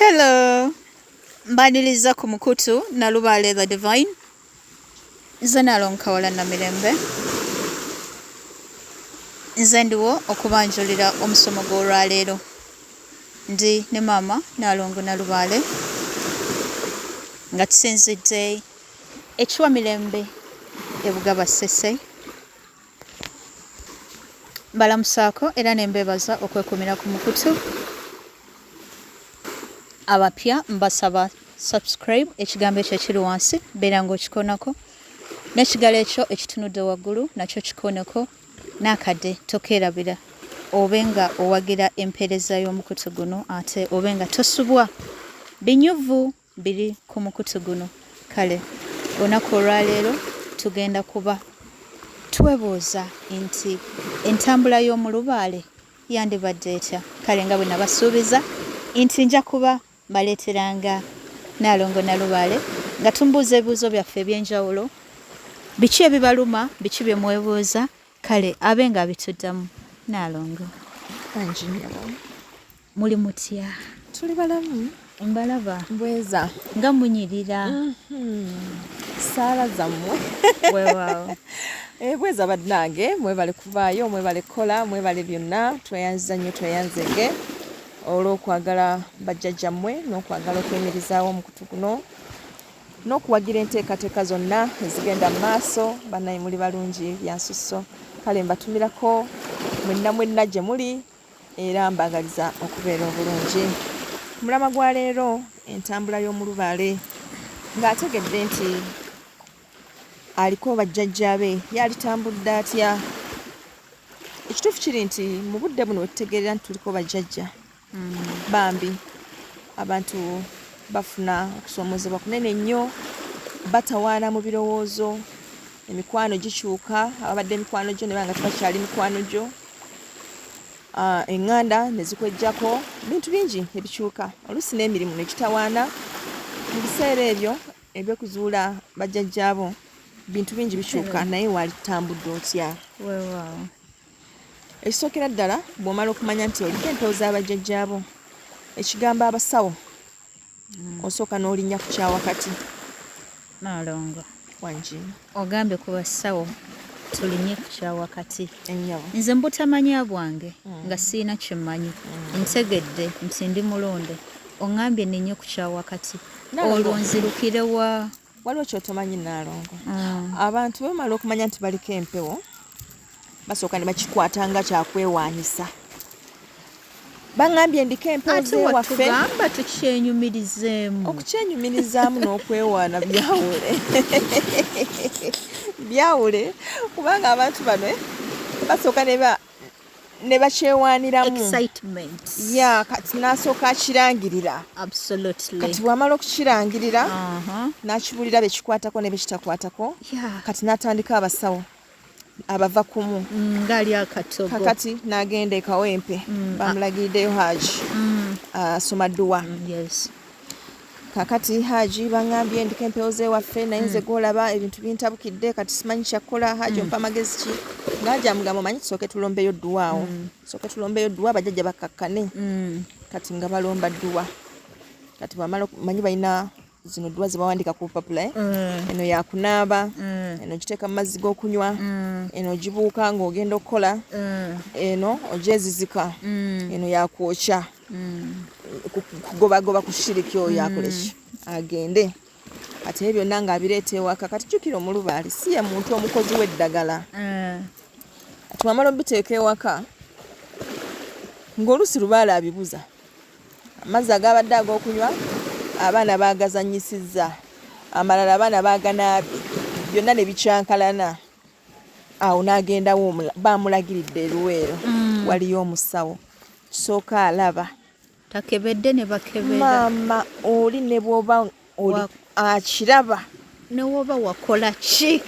Hello, mbaniliza ku mukutu na lugendo the divine. Nze nalonkawala na mirembe. Nze ndiwo okubanjulira omusomo gw'olwaleero. Ndi ne mama nalongo na lugendo nga tusinzidde ekiwa mirembe ebugaba sese. Mbalamusaako era nembebaza okwekumira ku mukutu. Abapya mbasaba subscribe ekigambo ekyo ekiri wansi beera ng'okikonako n'ekigalo ekyo ekitunudde waggulu nakyo kikoneko n'akadde tokeerabira obe nga owagira empeereza y'omukutu guno ate obe nga tosubwa binyuvu biri ku mukutu guno. Kale olunaku olwaleero tugenda kuba twebuuza nti entambula y'omulubaale yandibadde etya. Kale nga bwe nabasuubiza nti nja kuba mbaleeteranga nalongo na lubaale nga tumbuuza ebibuuzo byaffe eby'enjawulo, biki ebibaluma, biki bye mwebuuza. Kale abe nga bituddamu. Nalongo muli mutya? Tuli balamu. Mbalaba Mbweza nga munyirira. Saala zammwe. Weewaawo. Bweza bannange mwebale kuvaayo, mwebale kukola, mwebale byonna. Tweyanziza nnyo, tweyanzege olw'okwagala bajjajjammwe n'okwagala okwemirizaawo omukutu guno n'okuwagira enteekateeka zonna ezigenda mu maaso. Bannaye muli balungi byansusso. Kale mbatumirako mwenna gye muli era mbagaliza okubeera obulungi. Mulama gwa leero entambula y'omulubaale ng'ategedde nti aliko bajjajjaabe yalitambudde atya. Ekituufu kiri nti mu budde buno wetutegeerera nti tuliko bajjajja bambi abantu bafuna okusoomoozebwa kunene nnyo, batawaana mu birowoozo, emikwano gikyuka. Ababadde emikwano gyo ne banga tebakyali mikwano gyo, eŋŋanda ne zikwejjako, bintu bingi ebikyuka, oluusi n'emirimu ne gitawaana. Mu biseera ebyo eby'okuzuula bajjajjaabo bintu bingi bikyuka, naye walitambudde otya? Weewaawo. Ekisookera ddala bw'omala okumanya nti oliko empewo z'abajjajjaabo, ekigambo abasawo osooka n'olinnya ku kyawakati. Nalongo Wangi ogambye ku basawo tulinye ku kyawakati. ennyabo Nze mbutamanya bwange nga siina kyemmanyi. Ntegedde nti ndi mulonde oŋŋambye ninye ku kyawakati. Olwo nzirukire wa? waliwo kyotomanyi Nalongo. Abantu bwe bamala okumanya nti baliko empewo basooka ne bakikwata nga kyakwewaanyisa. Baŋŋambye ndiko empewo z'ewaffe. Ate watugamba tukyenyumirizeemu. Okukyenyumirizaamu n'okwewaana byawule. Byawule kubanga abantu bano basooka ne bakyewaaniramu. Excitement. Ya kati n'asooka akirangirira. Absolutely. Kati bw'amala okukirangirira n'akibulira bekikwatako ne bekitakwatako. Yeah. Kati n'atandika abasawo abava kumu. Ngali akatogo. Kakati n'agenda e Kawempe bamulagiriddeyo Haji asoma dduwa. Yes. Kakati Haji baŋŋambye ndiko empewo z'ewaffe naye nze gw'olaba ebintu bintabukidde kati simanyi kyakukola. Haji ompa magezi ki? Ng'ajja amugamba manyi tusooke tulombeyo dduwa awo. Tusooke tulombeyo dduwa bajjajja bakkakkane. Kati nga balomba dduwa. Kati bamala manyi balina zino dduwa ze bawandiika ku bupapula. Eno yakunaaba, eno giteeka mu mazzi g'okunywa, eno gibuuka ng'ogenda okukola, eno ogyezizika, eno yakwokya, kugobagoba ku shiriki oyo akole ki agende. Kati ebyo byonna ng'abireeta ewaka. Kati jjukira omulubaale si ye muntu omukozi w'eddagala. Kati wamala obiteeka ewaka ng'oluusi lubaale abibuza, amazzi agabadde ag'okunywa abaana baagazannyisizza, amalala abaana baaganaabye, byonna ne bicyankalana. Awo n'agendawo baamulagiridde eruweero waliyo omusawo. Kisooka alaba Takebedde ne bakebera. maama oli ne bw'oba oli akiraba Ne woba wakola ki?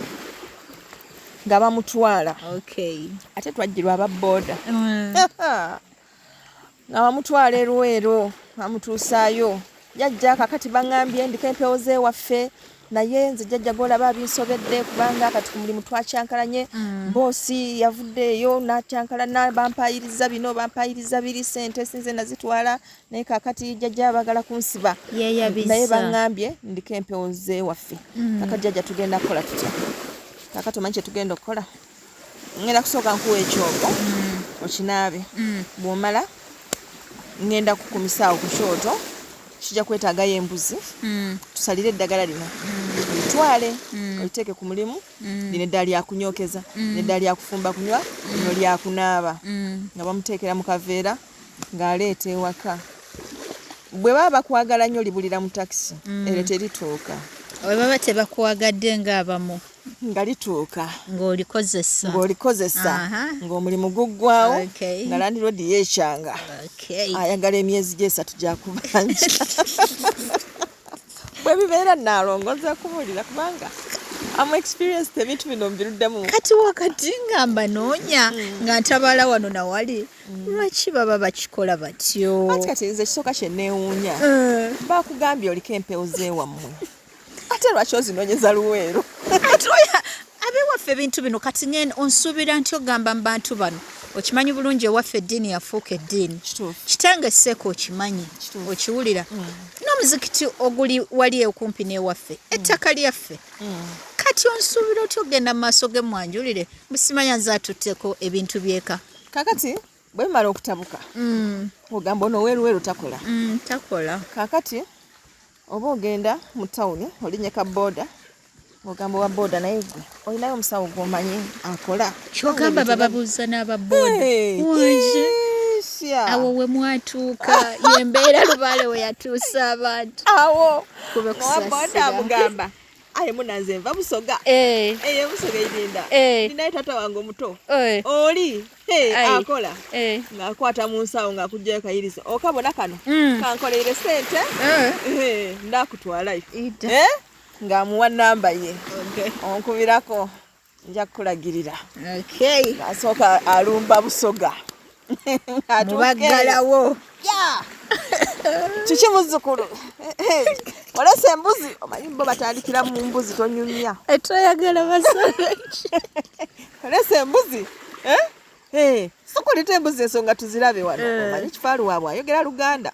nga bamutwala. Okay. Ate twajjirwa ababooda nga bamutwala eruweero bamutuusaayo. Jjajja kakati baŋŋambye ndiko empewo z'ewaffe naye nze jjajja golaba abinsobedde kubanga kati ku mulimu twakyankalanye boosi yavudde eyo n'akyankalana bampayiriza bino bampayiriza biri sente sinze nazitwala naye kaakati jjajja bagala kunsiba naye baŋŋambye ndiko empewo z'ewaffe kakati jjajja tugenda kukola tutya kaakati omanyi kye tugenda okukola ngenda kusooka nkuwa ekyogo okinaabe bw'omala ngenda kukumisaawo ku kyoto kijja kwetaagayo embuzi tusalire eddagala lino olitwale oliteeke ku mulimu lino eddala lyakunyokeza neddala lyakufumba kunywa lino lyakunaaba nga bamuteekera mu kaveera ng'aleeta ewaka bwe baba bakwagala nnyo libulira mu takisi eryo terituuka bwe baba tebakwagadde ng'abamu nga lituuka ng'olikozesa ng'omulimu guggwawo nga landiroodi yeekyanga ayagala emyezi gy'esatu gyakubanja bwe bibeera naalongoza kubuulira kubanga amu experience ebintu bino mbiruddemu kati wakati ngamba noonya nga ntabaala wano nawali lwaki baba bakikola batyo kati nze kisooka kye neewuunya bakugambye oliko empewo z'ewammwe ate lwaki ozinoonyeza luweero abewaffe ebintu bino kati ngenda onsuubira nti ogamba mu bantu bano okimanyi bulungi ewaffe eddiini yafuuka eddiini kitange esseeko okimanyi okiwulira n'omuzikiti oguli wali okumpi n'ewaffe ettaka lyaffe kati onsuubira oti ogenda mu maaso ge mwanjulire busimanya nze atutteko ebintu byeka kakati bwe bimala okutabuka ogamba ono weeruweeru takola kakati oba ogenda mu tawuni olinnya ka booda ogamba wa booda naye gwe olinayo omusawo gw'omanyi akola kyogamba bababuuza n'ababooda wanje awo we mwatuuka yembeera lubaale we yatuusa abantu awo booda amugamba aye munanze nva busoga eyo busoga irinda ninaye tata wange omuto oli akola ng'akwata mu nsawo ng'akugjayo kayiriza okabona kano kankoleire sente ndakutwalayo ng'amuwa namba ye onkubirako nja kukulagirira ng'asooka alumba busoga mubaggalawo kiki muzzukulu olesa embuzi omanyi bo batandikira mu mbuzi tonyumya etoyagala basale olesa embuzi sokulita embuzi ensonga tuzirabe wano omanyi kifaalu waabwe ayogera luganda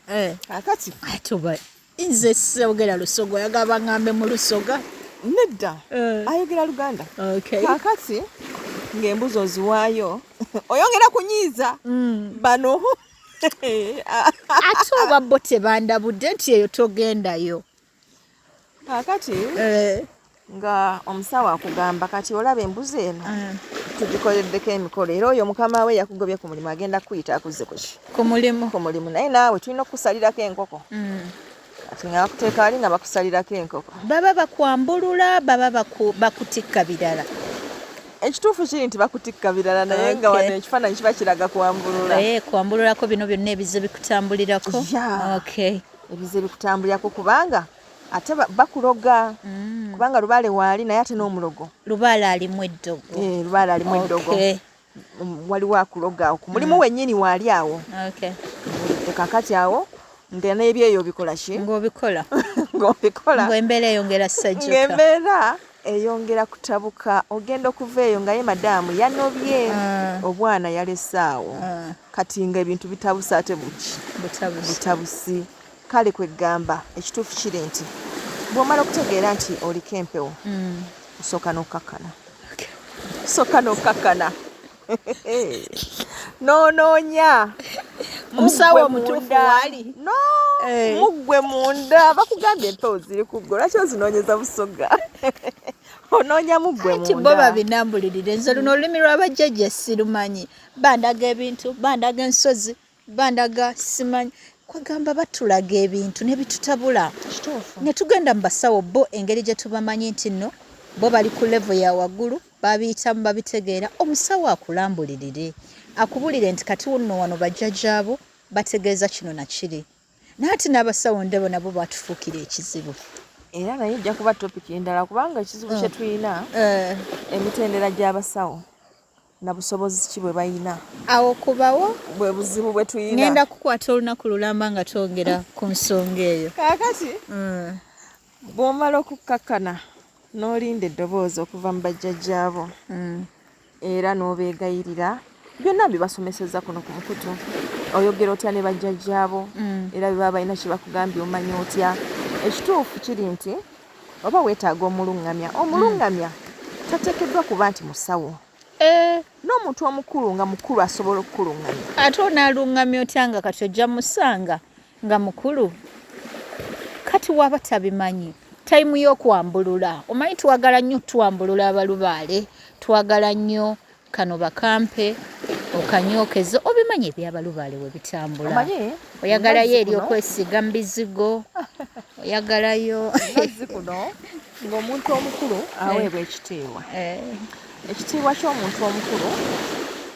akati atoba nze sogera lusoga oyagala baŋŋambe mu lusoga nedda ayogera luganda kakati ng'embuzi oziwaayo oyongera kunyiiza bano ate oba bo tebandabudde nti eyo togendayo kakati nga omusawo akugamba kati olaba embuzi eno tugikoleddeko emikolo era oyo mukama we yakugobye ku mulimu agenda kuyita akuze ku mulimu naye naawe tulina okukusalirako enkoko kati nga bakuteeka ali nga bakusalirako enkoko baba bakwambulula baba bakutikka birala ekituufu kiri nti bakutikka birala naye nga wano ekifaananyi kiba kiraga kwambulula kwambululako bino byonna ebize bikutambulirako ebize bikutambulirako kubanga ate bakuloga kubanga lubaale waali naye ate n'omulogo lubaale alimu eddogo waliwo akuloga awo ku mulimu wennyini waali awo kakati awo nga n'ebyeyo obikola ki ng'obikola ng'embeera eyongera sajjuka ng'embeera eyongera kutabuka ogenda okuva eyo nga ye madamu yanobye obwana yalese awo kati nga ebintu bitabuse ate butabusi kale kwegamba ekituufu kiri nti bw'omala okutegeera nti oliko empewo osooka n'okkakkana n'onoonya omusawo omutuufu waali muggwe munda bakugambye empewo ziri ku ggwe lwaki ozinoonyeza busoga onoonya muggwe munda bo babinambulirire nze luno olulimi lw'abajjajja sirumanyi bandaga ebintu bandaga ensozi bandaga simanyi kwagamba batulaga ebintu ne bitutabula ne tugenda mu basawo bo engeri gye tubamanyi nti nno bo bali ku levo ya waggulu babiyitamu babitegeera omusawo akulambulirire akubulire nti kati nno wano bajjajjaabo bategeeza kino nakiri naati n'abasawo ndebo nabo batufuukira ekizibu era naye ejja kuba topiki endala kubanga ekizibu kye tulina emitendera gy'abasawo na busobozi ki bwe bayina awo kubawo bwe buzibu bwe tulina ngenda kukwata olunaku lulamba nga twongera ku nsonga eyo kakati bw'omala okukakkana n'olinda eddoboozi okuva mu bajjajjaabo era n'obeegayirira byonna bibasomeseza kuno ku mukutu oyogera otya ne bajjajjaabo era bwe baba balina kye bakugambye omanya otya. Ekituufu kiri nti oba weetaaga omulungamya tateekeddwa kuba nti musawo. N'omuntu omukulu nga mukulu asobola okukulungamya. Ate onaalungamya otya nga kati ojja musanga nga mukulu kati waba tabimanyi tayimu y'okwambulula. Omanyi twagala nnyo twambulula abalubaale, twagala nnyo kano bakampe okanyokeze. Obimanyi ebyabalubaale we bitambula, oyagalayo eri okwesiga mu bizigo, oyagalayo nazzi kuno ng'omuntu omukulu aweebwa ekitiibwa. Ekitiibwa ky'omuntu omukulu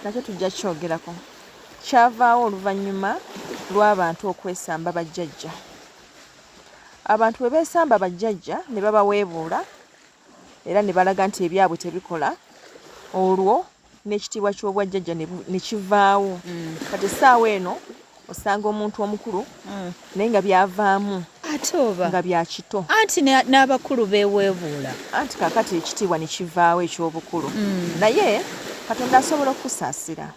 nakyo tujja kyogerako. Kyavaawo oluvannyuma lw'abantu okwesamba bajjajja. Abantu bwe beesamba bajjajja ne babaweebuula era ne balaga nti ebyabwe tebikola, olwo n'ekitiibwa ky'obwajjajja ne kivaawo. Kati essaawa eno osanga omuntu omukulu naye nga byavaamu ate oba nga bya kito. Anti n'abakulu beeweebuula. Anti kaakati ekitiibwa ne kivaawo eky'obukulu. Naye Katonda asobola okusaasira.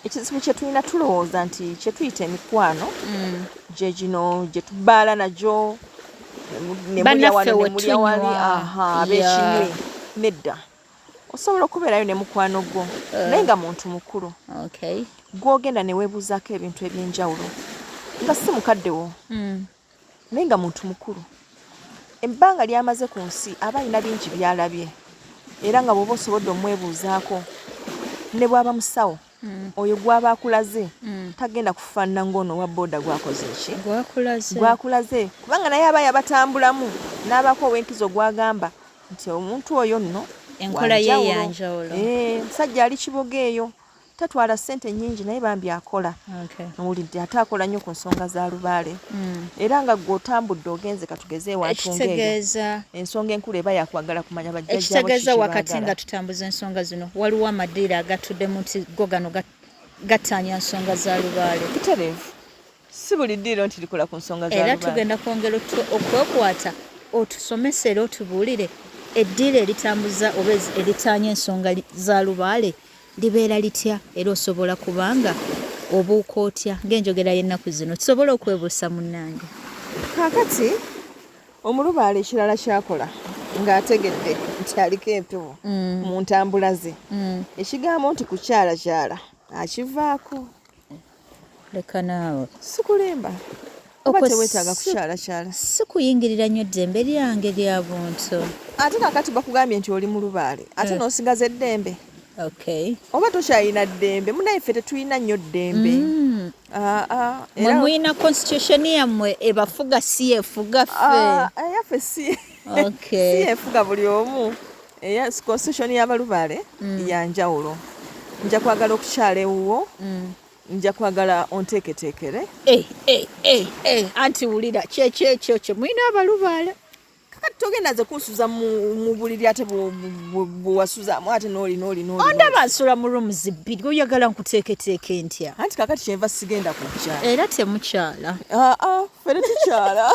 Ekizibu kye tulina tulowooza nti kye tuyita emikwano gye gino gye tubbaala nagyo ne mulya wano ne mulya wali ab'ekinywi. Nedda, osobola okubeerayo ne mukwano gwo naye nga muntu mukulu gw'ogenda ne weebuuzaako ebintu eby'enjawulo nga si mukaddewo naye nga muntu mukulu. Ebbanga ly'amaze ku nsi aba alina bingi by'alabye era nga bw'oba osobodde omwebuuzaako ne bw'aba musawo oyo gw'aba akulaze tagenda kufaanana ng'ono wa booda gwakoze ki gwakulaze, kubanga naye aba yabatambulamu n'abaako ow'enkizo gw'agamba nti omuntu oyo nno enkola ye yanjawulo. Musajja ali kiboga eyo tatwala ssente nnyingi naye bambi akola. Owulidde ate akola nnyo ku nsonga za lubaale era nga ggwe otambudde ogenze katugeze ekitegeeza ensonga enkulu eba yakwagala kumanya bajjajjaabo ekitegeeza wakati nga tutambuza ensonga zino waliwo amadiira agatuddemu nti go gano gattaanya nsonga za lubaale. Kitereevu, si buli ddiiro nti likola ku nsonga za lubaale. Era tugenda kwongera okwekwata otusomese era otubuulire eddiira eritambuza oba eritaanya ensonga za lubaale libeera litya era osobola kubanga obuuka otya ng'enjogera y'ennaku zino tusobole okwebuusa munnange. Kaakati omulubaale ekirala kyakola ng'ategedde nti aliko empewo mu ntambula ze ekigambo nti kukyalakyala akivaako. Leka naawe sikulimba oba teweetaaga kukyalakyala. Si kuyingirira nnyo ddembe lyange lya buntu. Ate kaakati bakugambye nti oli mu lubaale ate n'osigaza eddembe. Oba tokyalina ddembe munayeffe tetulina nnyo ddembe. Mwe mulina constitution yammwe ebafuga si yeefuga ffe. Eyaffe si yeefuga buli omu. Constitution y'abalubaale yanjawulo. Nja kwagala okukyala ewuwo, nja kwagala onteeketeekere. Anti wulira kyekyo kye mulina abalubaale. Kati togenda ze kunsuza mu buliri ate bwewasuzaamu ate n'oli. Ondaba nsula mu rooms bbiri oyagala nkuteeketeeke ntya? Anti kakati kyenva sigenda kukyala. Era temukyala. Ffe tetukyala.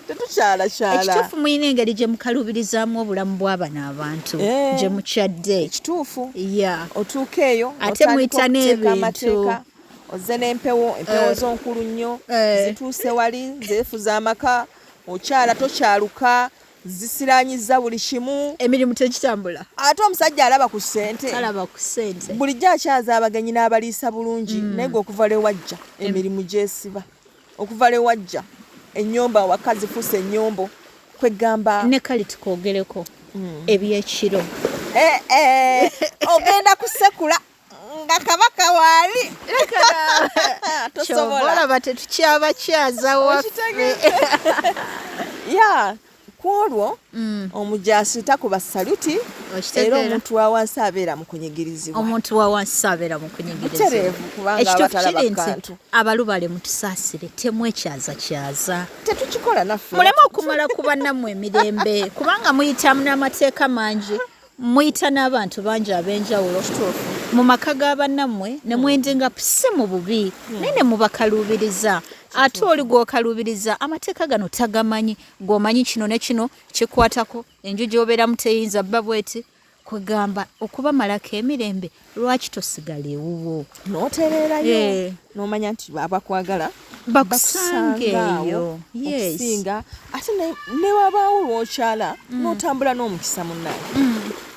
Tetukyalakyala. Ekituufu mulina engeri gye mukaluubirizaamu obulamu bw'abano abantu gye mukyadde. Ekituufu. Otuuka eyo ate muyita n'ebintu. Ozze n'empewo z'onkulu nnyo zituuse wali zeefuza amaka. Okyala tokyaluka zisiraanyiza buli kimu. Emirimu tegitambula. Ate omusajja alaba ku ssente. Bulijjo akyaza abagenyi n'abaliisa bulungi naye gwe okuva le wajja emirimu gyesiba. Okuva le wajja ennyomba awaka zifuuse ennyombo kwegamba. Ne Kale tukwogereko ebyekiro. Ogenda kusekula nga kabaka waali. Tosobola bate tukyabakyaza waffe. Kwolwo omujaasi takuba saluti era omuntu wa wansi abeera mu kunyigirizibwa. Ekituufu kiri nti abalubaale mutusaasire temwekyazakyaza. Tetukikola naffe. Muleme okumala ku bannammwe emirembe kubanga muyita n'amateeka mangi muyita n'abantu bangi ab'enjawulo mu maka ga bannammwe ne mwendinga si mu bubi naye ne mubakaluubiriza ate oli gw'okalubiriza amateeka gano tagamanyi ng'omanyi kino ne kino kikwatako enju gy'obeeramu teyinza bba bweti kwegamba okubamalako emirembe lwaki tosigala ewuwo n'otereerayo n'omanya nti abakwagala bakusangeeyo okusinga ate ne wabaawo lw'okyala n'otambula n'omukisa munnaye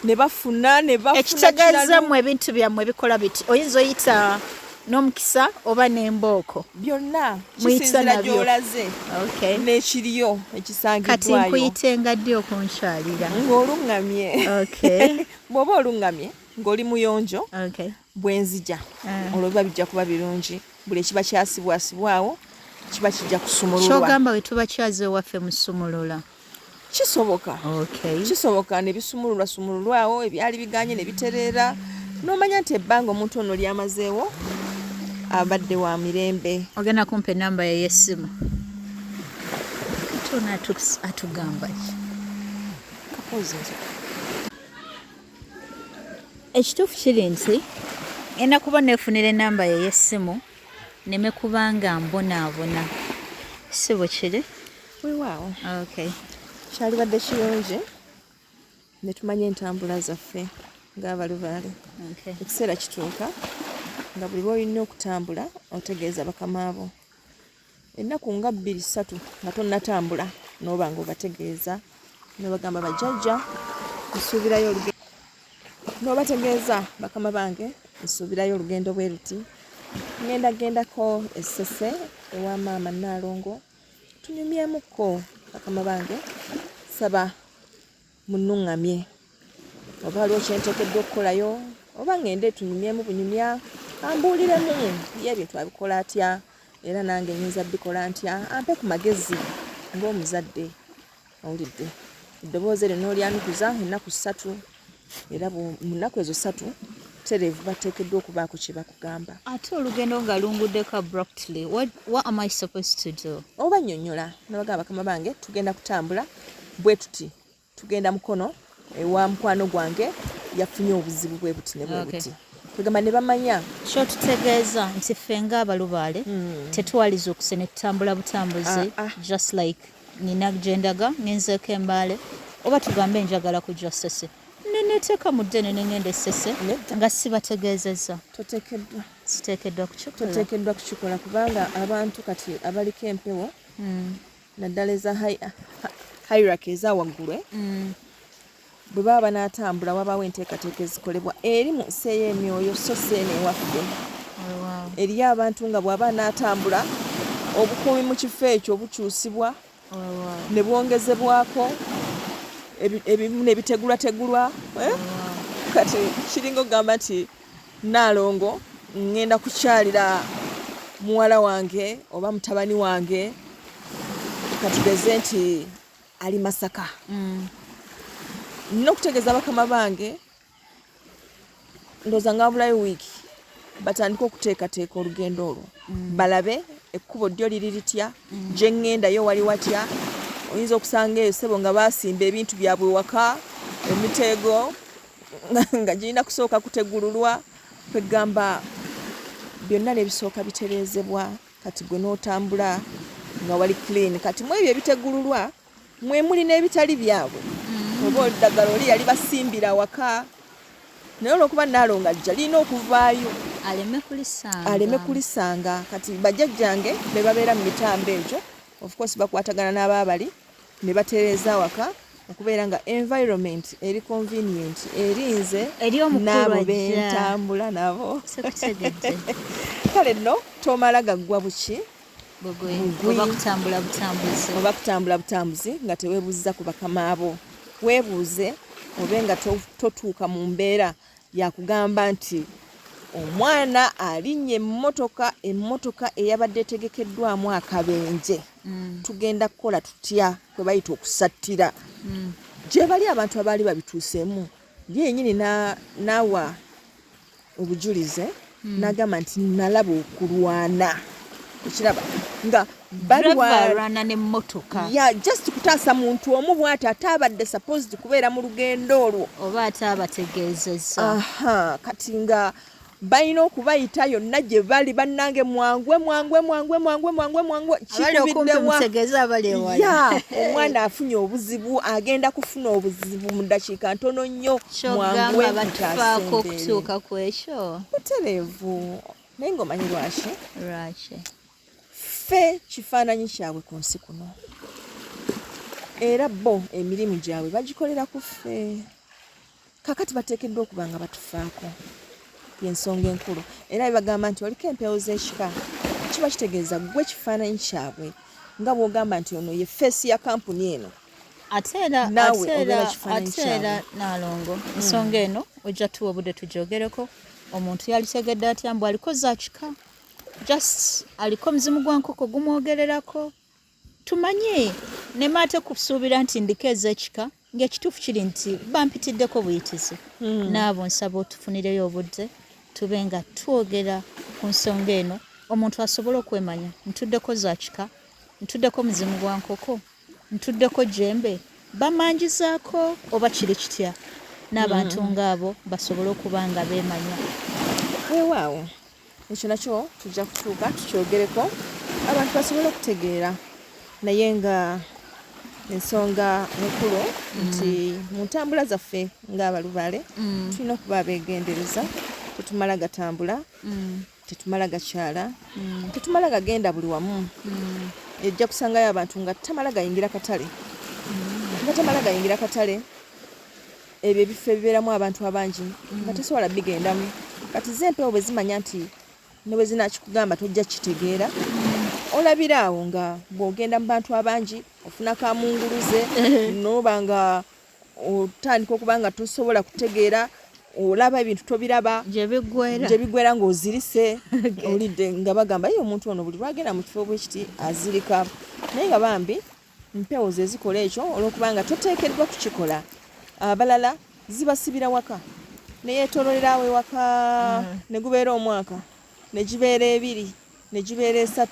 ne bafuna ekitegeeza mmwe ebintu byammwe bikola biti oyinza oyita n'omukisa oba n'embooko byonna kisinzira gy'olaze n'ekiriyo ekisangiddwayo kati nkuyitenga ddi okunkyalira ng'oluŋŋamye bw'oba oluŋŋamye ng'oli muyonjo bwenzija olwo biba bijja kuba birungi buli ekiba kyasibwasibwawo kiba kijja kusumululwa kyogamba bwe tuba kyaze ewaffe musumulula kisoboka ne bisumululwasumululwawo ebyali biganye ne bitereera n'omanya nti ebbanga omuntu ono lyamazeewo abadde wa mirembe ogenda kumpa enamba ye y'essimu tona atugamba ki ekituufu kiri nti enda kuba neefunira enamba ye y'essimu neme kubanga mbonaabona si bwe kiri weewaawo kyalibadde kirungi ne tumanya entambula zaffe ng'abalubaale ekiseera kituuka nga buli lw'olina okutambula otegeeza bakama abo ennaku nga 2-3 nga tonnatambula n'oba ng'obategeeza n'obagamba bajjajja nsuubirayo olugendo n'obategeeza bakama bange nsuubirayo olugendo bwe ruti ŋŋendagendako essese ewa maama Naalongo tunyumyemukko bakama bange saba munnuŋŋamye oba waliwo kyenteekeddwa okukolayo oba ŋŋende tunyumyemu bunyumya ambuuliremu byebyo twabikola atya era nange nyinza bikola ntya ampe ku magezi ng'omuzadde owulidde eddoboozi eryo n'olyanukuza ennaku 3 era mu nnaku ezo 3 tereevu bateekeddwa okubaako kye bakugamba ate olugendo nga lunguddeko abruptly what am I supposed to do oba nnyonnyola nabagamba bakama bange tugenda kutambula bwe tuti tugenda mukono ewa mukwano gwange yafunye obuzibu bwe buti ne bwe buti kwegamba ne bamanya kyo tutegeeza nti ffe ng'abalubaale tetwaliza okuse ne tutambula butambuzi just like nina gyendaga ngenzeeko embaale oba tugambe njagala kujja ssese neneteeka mu ddene ne ŋŋenda essese nga sibategeezezza toteekeddwa kukikola kubanga abantu kati abaliko empewo naddala eza hierarchy eza waggulu bwe baba banaatambula wabaawo enteekateeka ezikolebwa eri mu nsi ey'emyoyo so si eno ewaffe eriyo abantu nga bw'aba anaatambula obukuumi mu kifo ekyo bukyusibwa ne bwongezebwako ebimu ne bitegulwategulwa kati kiringa okugamba nti Naalongo ŋŋenda kukyalira muwala wange oba mutabani wange katugeze nti ali Masaka nina okutegeeza bakama bange ndooza ng'abulayo wiiki batandika okuteekateeka olugendo olwo balabe ekkubo ddyo liri litya gye ŋŋendayo wali watya oyinza okusanga eyo ssebo nga baasimba ebintu byabwe waka emiteego nga girina kusooka kutegululwa kwegamba byonna ne bisooka bitereezebwa kati gwe n'otambula nga wali clean kati mu ebyo ebitegululwa mwe muli n'ebitali byabwe oba eddagala oli yali basimbira waka naye olw'okuba Naalongo ajja lina okuvaayo aleme kulisanga kati bajjajjange be babeera mu mitambo egyo of course bakwatagana n'abaabali ne batereeza waka okubeera nga environment eri convenient erinze n'abo b'entambula nabo kale nno tomala gaggwa buki oba kutambula butambuzi nga teweebuuziza ku bakama abo weebuuze obe nga totuuka mu mbeera yakugamba nti omwana alinnye emmotoka eyabadde etegekeddwamu akabenje tugenda kukola tutya kwe bayita okusattira gye bali abantu abaali babituuseemu yenyini n'awa obujulize n'agamba nti nalaba okulwana ekiraba nga balwana n'emmotoka just kutaasa muntu omu bw'ati ate abadde supposed kubeera mu lugendo olwo oba ate abategeezezza kati nga balina okubayita yonna gye bali bannange mwangwe ya omwana afunye obuzibu agenda kufuna obuzibu mu ddakiika ntono nnyo mwangwe batufaako okutuuka ku ekyo butereevu naye ng'omanyi lwaki ffe kifaananyi kyabwe ku nsi kuno era bo emirimu gyabwe bagikolera ku ffe kakati bateekeddwa okuba nga batufaako y'ensonga enkulu era bebagamba nti oliko empewo z'ekika kiba kitegeeza gwe kifaananyi kyabwe nga bw'ogamba nti ono ye feesi ya kampuni eno ate era Nalongo ensonga eno ojja tuwa obudde tugyogereko omuntu yalitegedde atya mbu aliko zaakika just aliko muzimu gwa nkoko gumwogererako tumanye ne maate kusuubira nti ndiko ez'ekika ng'ekituufu kiri nti bampitiddeko buyitizi n'abo nsaba otufunireyo obudde tube nga twogera ku nsonga eno omuntu asobole okwemanya ntuddeko zaakika ntuddeko muzimu gwa nkoko ntuddeko jembe bamanjizaako oba kiri kitya n'abantu ng'abo basobole okuba nga beemanya weewaawo ekyo nakyo tujja kutuuka tukyogereko abantu basobole okutegeera naye nga ensonga enkulu nti mu ntambula zaffe ng'abalubaale tulina okuba abeegendereza tetumala gatambula tetumala gakyala tetumala gagenda buli wamu ejja kusangayo abantu nga tamala gayingira katale ebyo ebifo ebibeeramu abantu abangi nga tesobola bigendamu kati zempewo bwe zimanya nti ne bwe zinakikugamba tojja kitegeera olabira awo nga bw'ogenda mu bantu abangi ofuna kamunguluze noba nga otandika okuba nga tosobola kutegeera olaba ebintu tobiraba gye biggwera ng'ozirise olidde nga bagamba ye omuntu ono buli lwagenda mu kifo bwe kiti azirika naye nga bambi mpewo ze zikola ekyo olw'okuba nga toteekeddwa kukikola abalala zibasibira waka ne yeetoololera awo ewaka ne gubeera omwaka ne gibeera 2 ne gibeera 3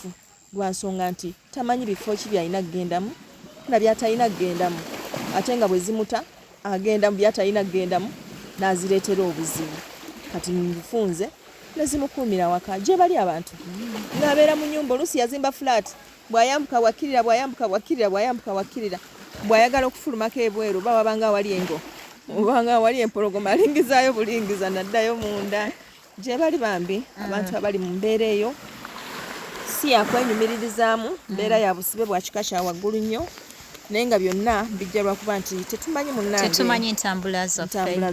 lwa nsonga nti tamanyi bifo ki byalina kugendamu na byatalina kugendamu ate nga bwe zimuta agenda mu byatalina kugendamu n'azireetera obuzibu kati mufunze ne zimukuumira waka gye bali abantu ng'abeera mu nnyumba oluusi yazimba fulaati bw'ayambuka wakkirira bw'ayagala okufulumako ebweru oba wabanga awali engo obanga awali empologoma alingizaayo bulingiza naddayo munda gye bali bambi abantu abali mu mbeera eyo si yakwenyumiririzaamu mbeera ya busibe bwa kika kya waggulu nnyo naye nga byonna bijja lwakuba nti tetumanyi munnange tetumanyi ntambula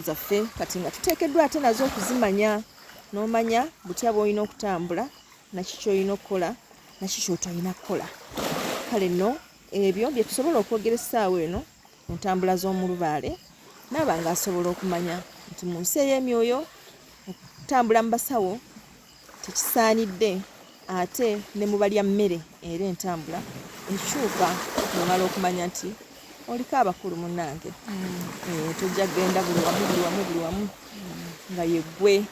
zaffe kati nga tuteekeddwa ate nazo okuzimanya n'omanya butya bw'olina okutambula naki ky'olina okukola naki ky'otolina kukola kale nno ebyo bye tusobola okwogera essaawa eno mu ntambula z'omulubaale naaba nga asobola okumanya nti mu nsi ey'emyoyo okutambula mu basawo tekisaanidde ate ne mu balya mmere era entambula ekyuka nomala okumanya nti oliko abakulu munnange tojja kgenda buli wamu nga yeggwe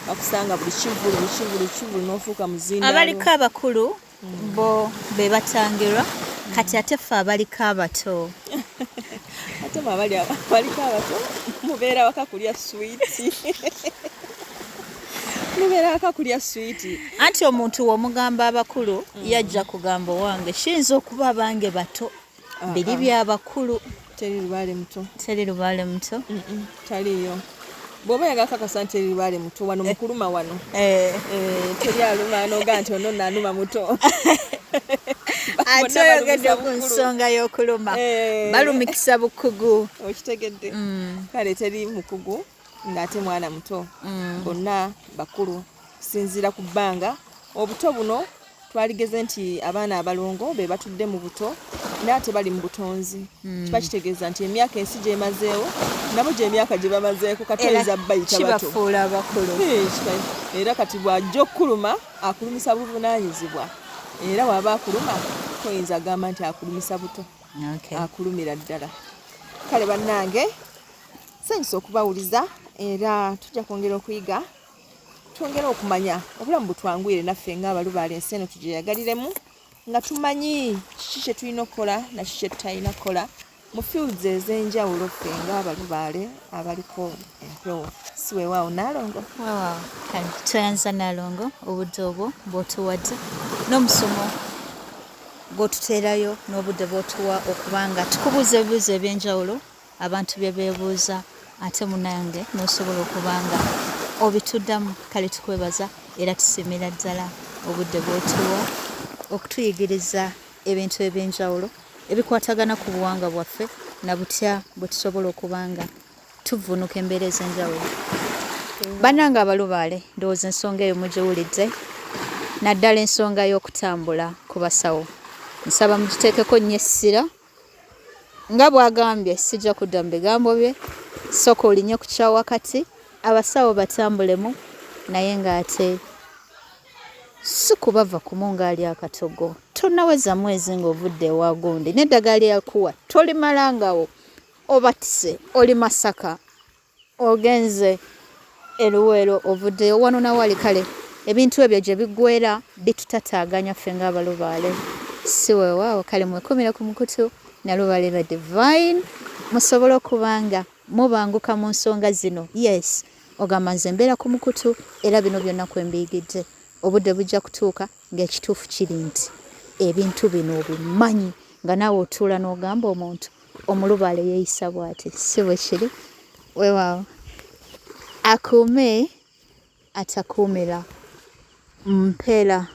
bakusanga buli kivulu n'ofuuka muzindaalo abaliko abakulu bo be batangirwa kati ate ffe abaliko abato ate abaliko abato mubeera waka kulya swiiti anti omuntu w'omugamba abakulu yajja kugamba owange kiyinza okuba abange bato biri by'abakulu teri lubaale muto taliyo bw'oba yagala kakasa nti teri lubaale muto wano mukuluma wano teri aluma noga nti ono naanuma muto ate oyogedde ku nsonga y'okuluma balumikisa bukugu okitegedde kale teri mukugu ng'ate mwana muto bonna bakulu kusinziira ku bbanga obuto buno twaligeze nti abaana abalongo be batudde mu buto naye ate bali mu butonzi kiba kitegeeza nti emyaka ensi gy'emazeewo nabo gy'emyaka gye bamazeeko katoyinza bayita bato kibafuula abakulu era kati bw'ajja okuluma akulumisa buvunaanyizibwa era waba akuluma toyinza agamba nti akulumisa buto akulumira ddala kale bannange nsanyusa okubawuliza era tujja kwongera okuyiga twongera okumanya obulamu butwangwire naffe ng'abalubaale ensi eno tugyeyagaliremu nga tumanyi kiki kye tulina okukola nakiki kye tutalina kukola mu fields ez'enjawulo ffe ng'abalubaale abaliko empewo siweewaawo Naalongo. Waaw, kale tweyanza Naalongo obudde obwo bw'otuwadde n'omusomo gw'otuteerayo n'obudde bw'otuwa okuba nga tukubuuza ebibuuzo eby'enjawulo abantu bye beebuuza ate munange n'osobola okuba nga obituddamu. Kale tukwebaza era tusiimira ddala obudde bw'otuwa okutuyigiriza ebintu eby'enjawulo ebikwatagana ku buwangwa bwaffe na butya bwe tusobola okuba nga tuvvuunuka embeera ez'enjawulo. Bannange abalubaale, ndowooza ensonga eyo mugiwulidde, naddala ensonga y'okutambula ku basawo. Nsaba mugiteekeko nnyo essira, nga bw'agambye sijja kudda mu bigambo bye, sooka olinye ku kyawakati, abasawo batambulemu naye ng'ate si kubava ku mungaali akatogo. Tonnaweza mwezi ng'ovudde ewa gundi n'eddagala lyakuwa tolimalangawo, obatise oli Masaka ogenze eruweero ovuddeyo wano nawali. Kale ebintu ebyo gye biggweera bitutataaganya ffe ng'abalubaale, si weewaawo. Kale mwekumire ku mukutu na lubaale lwa divine musobole okuba nga mubanguka mu nsonga zino. Yes, ogamba nze mbeera ku mukutu era bino byonna kwe mbiyigidde. Obudde bujja kutuuka ng'ekituufu kiri nti ebintu bino obimanyi nga naawe otuula n'ogamba omuntu omulubaale yeeyisa bw'ati, si bwe kiri. Weewaawo, akuume atakuumira mpeera